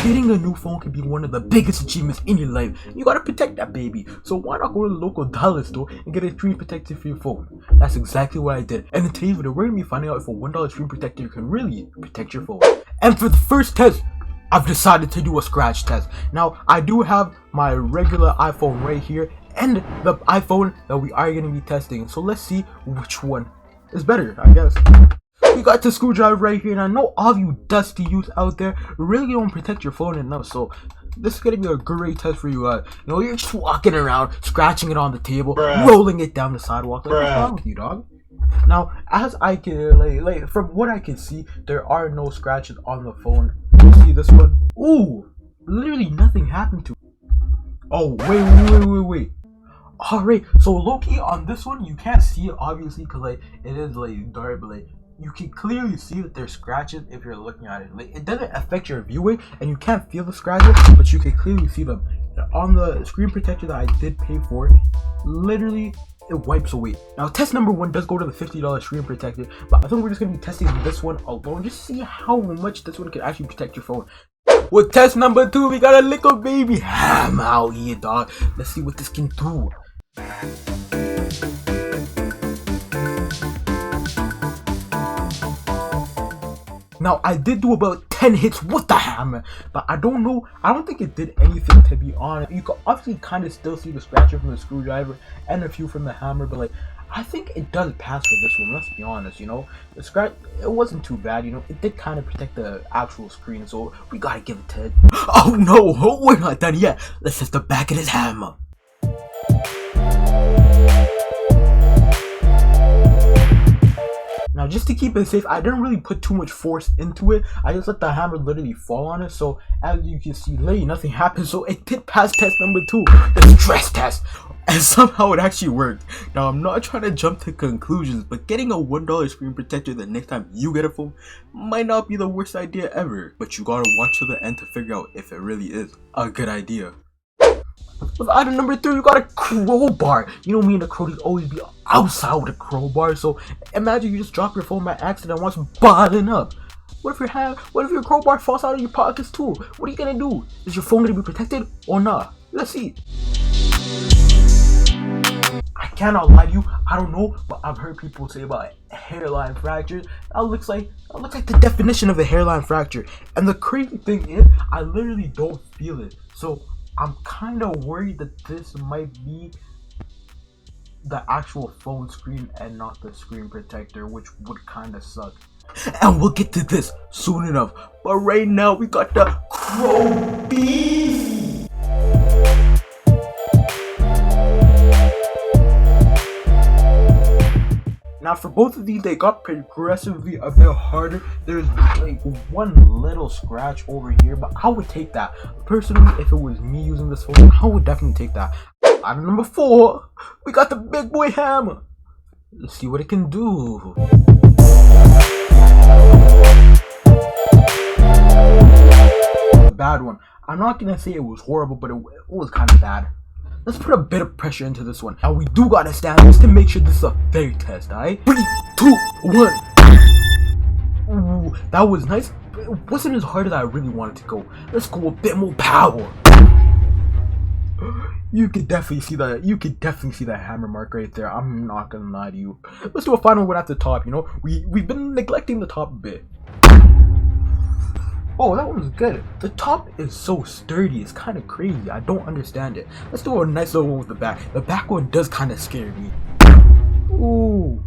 Getting a new phone can be one of the biggest achievements in your life. You gotta protect that baby. So why not go to the local dollar store and get a screen protector for your phone? That's exactly what I did. And in today's video, we're gonna be finding out if a $1 screen protector can really protect your phone. And for the first test, I've decided to do a scratch test. Now, I do have my regular iPhone right here and the iPhone that we are gonna be testing. So let's see which one is better, I guess. We got the screwdriver right here, and I know all of you dusty youths out there really don't protect your phone enough, so this is gonna be a great test for you. You know, you're just walking around, scratching it on the table, rolling it down the sidewalk. Like, what's wrong with you, dog? Now, as I can, like from what I can see, there are no scratches on the phone. You see this one? Ooh, literally nothing happened to it. Oh, wait. Alright, so low-key on this one, you can't see it obviously because like it is like dark, but like you can clearly see that there's scratches if you're looking at it. Like it doesn't affect your viewing and you can't feel the scratches, but you can clearly see them. On the screen protector that I did pay for, literally it wipes away. Now test number 1 does go to the $50 screen protector, but I think we're just gonna be testing this one alone, just see how much this one can actually protect your phone. With test number 2, we got a little baby ham out here, dog. Let's see what this can do. Now, I did do about 10 hits with the hammer, but I don't think it did anything, to be honest. You can obviously kind of still see the scratcher from the screwdriver and a few from the hammer, but like, I think it does pass for this one, let's be honest, you know. The scratch, it wasn't too bad, you know. It did kind of protect the actual screen, so we gotta give it to it. Oh no, we're not done yet. Let's test the back of this hammer. Now, just to keep it safe, I didn't really put too much force into it. I just let the hammer literally fall on it. So, as you can see, literally nothing happened. So, it did pass test number 2, the stress test. And somehow it actually worked. Now, I'm not trying to jump to conclusions, but getting a $1 screen protector the next time you get a phone might not be the worst idea ever. But you gotta watch to the end to figure out if it really is a good idea. With item number 3, you got a crowbar. You know me and the crowdies always be outside with a crowbar. So imagine you just drop your phone by accident and it's bottling up. What if your crowbar falls out of your pockets too? What are you gonna do? Is your phone gonna be protected or not? Let's see. I cannot lie to you, I don't know, but I've heard people say about hairline fractures. That looks like the definition of a hairline fracture. And the crazy thing is, I literally don't feel it. So I'm kind of worried that this might be the actual phone screen and not the screen protector, which would kind of suck. And we'll get to this soon enough. But right now, we got the Crowbar. Now for both of these, they got progressively a bit harder. There's like one little scratch over here, but I would take that. Personally, if it was me using this phone, I would definitely take that. Item number 4, we got the big boy hammer. Let's see what it can do. A bad one. I'm not gonna say it was horrible, but it was kind of bad. Let's put a bit of pressure into this one. Now we do gotta stand just to make sure this is a fair test, alright? 3, 2, 1. Ooh, that was nice, but it wasn't as hard as I really wanted to go. Let's go a bit more power. You could definitely see that hammer mark right there. I'm not gonna lie to you. Let's do a final one at the top, you know? We've been neglecting the top a bit. Oh, that one was good. The top is so sturdy, it's kind of crazy. I don't understand it. Let's do a nice little one with the back. The back one does kind of scare me. Ooh.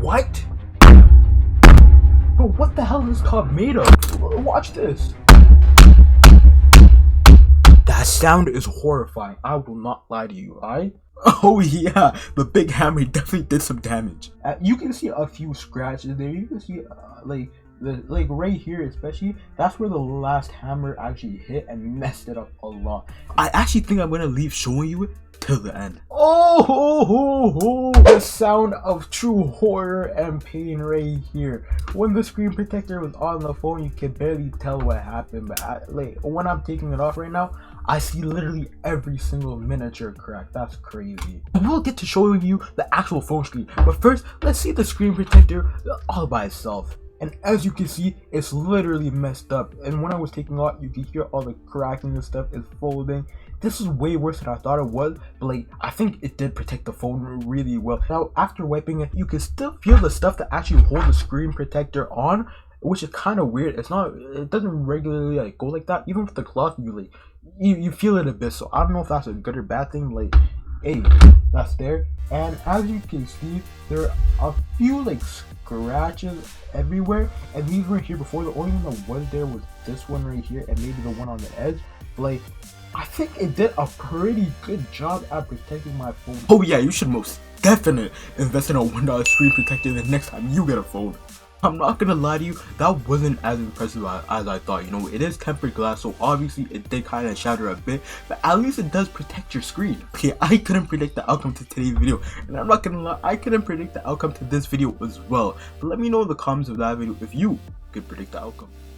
What? Bro, what the hell is this top made of? Watch this. That sound is horrifying. I will not lie to you, alright? Oh yeah, the big hammer definitely did some damage. You can see a few scratches there. You can see like right here especially, that's where the last hammer actually hit and messed it up a lot. I actually think I'm gonna leave showing you it till the end. Oh, the sound of true horror and pain right here. When the screen protector was on the phone, you can barely tell what happened, but when I'm taking it off right now, I see literally every single miniature crack. That's crazy. We'll get to showing you the actual phone screen, but first let's see the screen protector all by itself. and as you can see, it's literally messed up. And when I was taking out, you can hear all the cracking and stuff is folding. This is way worse than I thought it was, but like, I think it did protect the phone really well. Now, after wiping it, you can still feel the stuff that actually hold the screen protector on, which is kind of weird. It doesn't regularly like go like that. Even with the cloth, you feel it a bit. So I don't know if that's a good or bad thing. Like, hey, that's there. And as you can see, there are a few like scratches everywhere, and these were here before. The only one that was there was this one right here, and maybe the one on the edge. But like, I think it did a pretty good job at protecting my phone. Oh yeah, you should most definitely invest in a $1 screen protector the next time you get a phone. I'm not gonna lie to you, that wasn't as impressive as I thought. You know, it is tempered glass, so obviously it did kind of shatter a bit, but at least it does protect your screen. Okay, I couldn't predict the outcome to today's video, and I'm not gonna lie, I couldn't predict the outcome to this video as well. But let me know in the comments of that video if you could predict the outcome.